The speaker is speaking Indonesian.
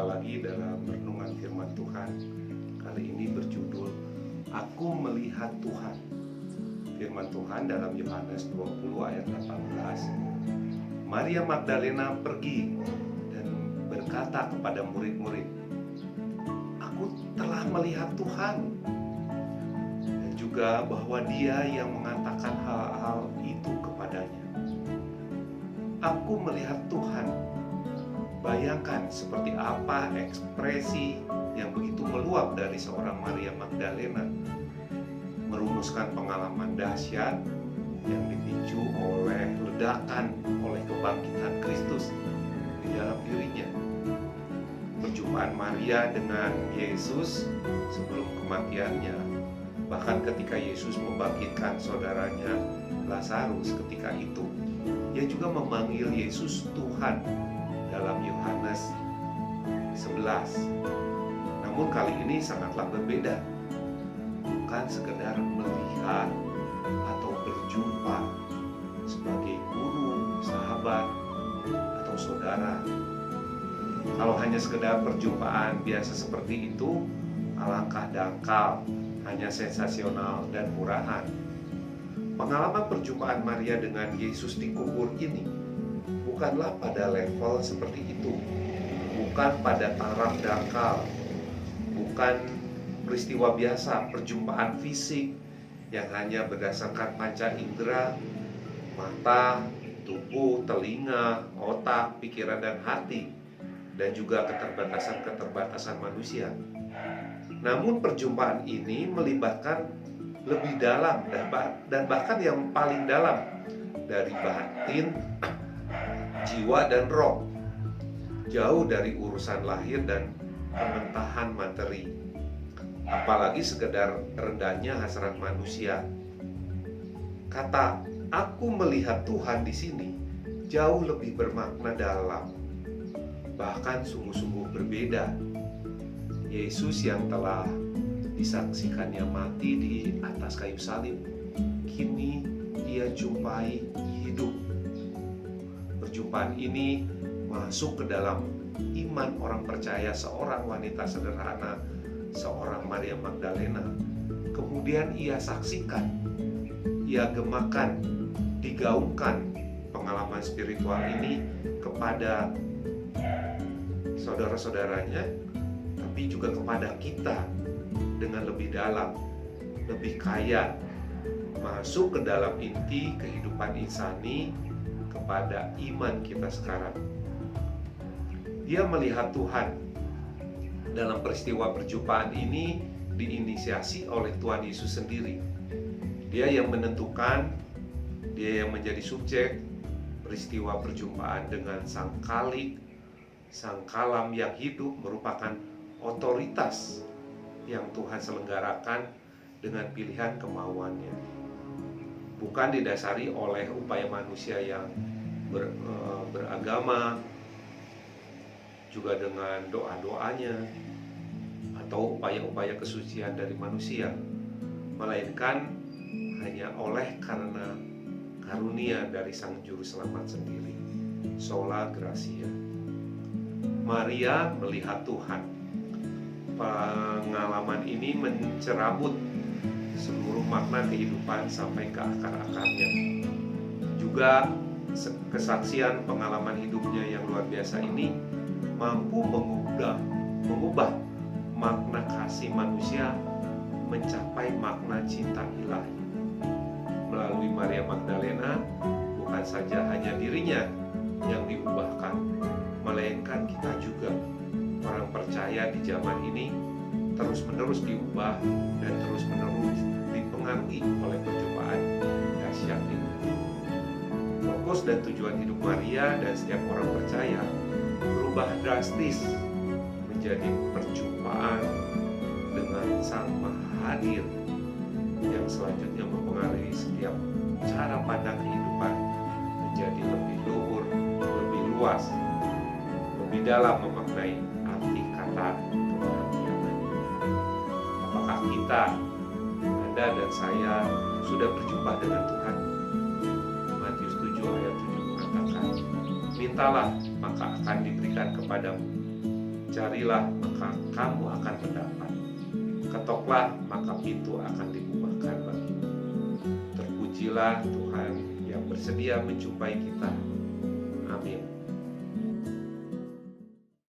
lagi dalam renungan firman Tuhan. Kali ini berjudul Aku Melihat Tuhan. Firman Tuhan dalam Yohanes 20 ayat 18. Maria Magdalena pergi dan berkata kepada murid-murid, Aku telah melihat Tuhan. Dan juga bahwa Dia yang mengatakan hal-hal itu kepadanya. Aku melihat Tuhan. Bayangkan seperti apa ekspresi yang begitu meluap dari seorang Maria Magdalena, merumuskan pengalaman dahsyat yang dipicu oleh ledakan oleh kebangkitan Kristus di dalam dirinya. Perjumpaan Maria dengan Yesus sebelum kematiannya, bahkan ketika Yesus membangkitkan saudaranya Lazarus ketika itu, ia juga memanggil Yesus Tuhan dalam Yohanes 11. Namun kali ini sangatlah berbeda. Bukan sekedar melihat atau berjumpa sebagai guru, sahabat, atau saudara. Kalau hanya sekedar perjumpaan biasa seperti itu, alangkah dangkal, hanya sensasional dan murahan. Pengalaman perjumpaan Maria dengan Yesus di kubur ini bukanlah pada level seperti itu, bukan pada taraf dangkal, bukan peristiwa biasa, perjumpaan fisik yang hanya berdasarkan panca indera, mata, tubuh, telinga, otak, pikiran, dan hati, dan juga keterbatasan-keterbatasan manusia. Namun perjumpaan ini melibatkan lebih dalam dan bahkan yang paling dalam dari batin, jiwa, dan roh, jauh dari urusan lahir dan pementahan materi, apalagi sekedar rendahnya hasrat manusia. Kata "aku melihat Tuhan" di sini jauh lebih bermakna dalam, bahkan sungguh-sungguh berbeda. Yesus yang telah disaksikannya mati di atas kayu salib, kini dia jumpai hidup. Perjumpaan ini masuk ke dalam iman orang percaya seorang wanita sederhana, seorang Maria Magdalena. Kemudian ia saksikan, ia gemakan, digaungkan pengalaman spiritual ini kepada saudara-saudaranya, tapi juga kepada kita dengan lebih dalam, lebih kaya, masuk ke dalam inti kehidupan insani kepada iman kita sekarang. Dia melihat Tuhan. Dalam peristiwa perjumpaan ini diinisiasi oleh Tuhan Yesus sendiri. Dia yang menentukan, dia yang menjadi subjek peristiwa perjumpaan dengan Sang Khalik, Sang Kalam yang hidup, merupakan otoritas yang Tuhan selenggarakan dengan pilihan kemauannya. Bukan didasari oleh upaya manusia yang beragama, juga dengan doa-doanya atau upaya-upaya kesucian dari manusia, melainkan hanya oleh karena karunia dari Sang Juru Selamat sendiri, sola gratia. Maria melihat Tuhan. Pengalaman ini mencerabut seluruh makna kehidupan sampai ke akar-akarnya. Juga kesaksian pengalaman hidupnya yang luar biasa ini mampu mengubah makna kasih manusia mencapai makna cinta ilahi. Melalui Maria Magdalena, bukan saja hanya dirinya yang diubahkan, melainkan kita juga, orang percaya di zaman ini, terus-menerus diubah dan terus-menerus dipengaruhi oleh perjumpaan dahsyat ini. Fokus dan tujuan hidup Maria dan setiap orang percaya berubah drastis menjadi perjumpaan dengan Sang Maha Hadir yang selanjutnya mempengaruhi setiap cara pandang kehidupan menjadi lebih luhur, lebih luas, lebih dalam memaknai arti kata kebahagiaan. Apakah kita, Anda dan saya, sudah berjumpa dengan Tuhan? Matius 7 ayat 7 mengatakan, mintalah maka akan diberikan kepadamu, Carilah, maka kamu akan mendapat. Ketoklah, maka pintu akan dibukakan bagimu. Terpujilah Tuhan yang bersedia menjumpai kita. Amin.